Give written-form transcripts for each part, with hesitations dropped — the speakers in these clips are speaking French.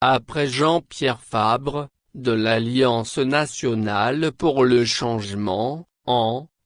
Après Jean-Pierre Fabre, de l'Alliance nationale pour le changement,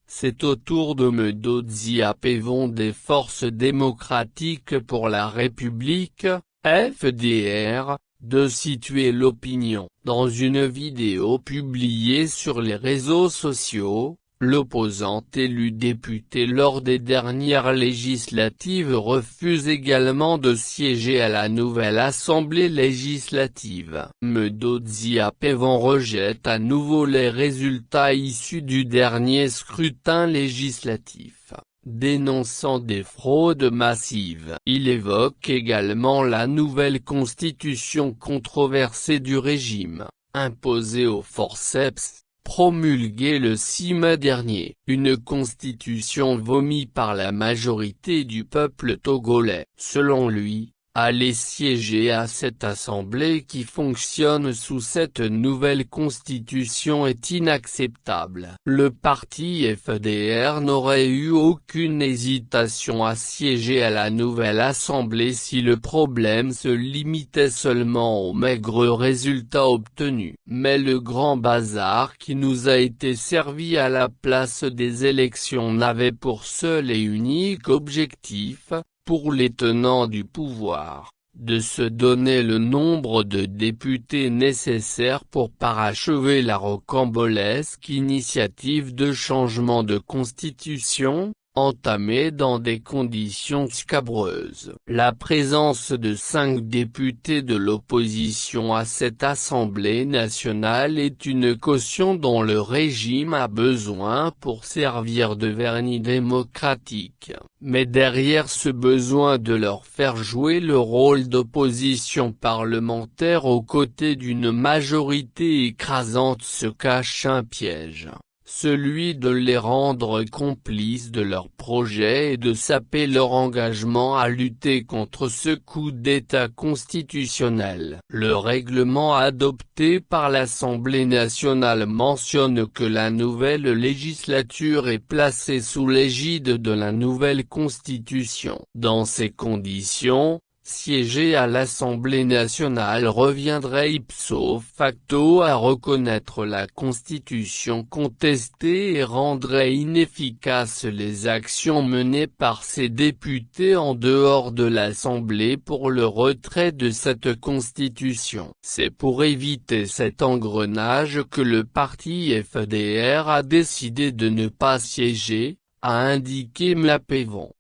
c'est au tour de Medo Diapévon des Forces démocratiques pour la République, FDR, de situer l'opinion. Dans une vidéo publiée sur les réseaux sociaux, l'opposant élu député lors des dernières législatives refuse également de siéger à la nouvelle Assemblée législative. Medo Diapévon rejette à nouveau les résultats issus du dernier scrutin législatif, dénonçant des fraudes massives. Il évoque également la nouvelle constitution controversée du régime, imposée au forceps, promulguée le 6 mai dernier, une constitution vomi par la majorité du peuple togolais. Selon lui, aller siéger à cette assemblée qui fonctionne sous cette nouvelle constitution est inacceptable. Le parti FDR n'aurait eu aucune hésitation à siéger à la nouvelle assemblée si le problème se limitait seulement aux maigres résultats obtenus. Mais le grand bazar qui nous a été servi à la place des élections n'avait pour seul et unique objectif, pour les tenants du pouvoir, de se donner le nombre de députés nécessaires pour parachever la rocambolesque initiative de changement de constitution, entamée dans des conditions scabreuses. La présence de 5 députés de l'opposition à cette Assemblée nationale est une caution dont le régime a besoin pour servir de vernis démocratique. Mais derrière ce besoin de leur faire jouer le rôle d'opposition parlementaire aux côtés d'une majorité écrasante se cache un piège. Celui de les rendre complices de leur projet et de saper leur engagement à lutter contre ce coup d'État constitutionnel. Le règlement adopté par l'Assemblée nationale mentionne que la nouvelle législature est placée sous l'égide de la nouvelle Constitution. Dans ces conditions, siéger à l'Assemblée nationale reviendrait ipso facto à reconnaître la Constitution contestée et rendrait inefficaces les actions menées par ces députés en dehors de l'Assemblée pour le retrait de cette Constitution. C'est pour éviter cet engrenage que le parti FDR a décidé de ne pas siéger, a indiqué Mlapévon.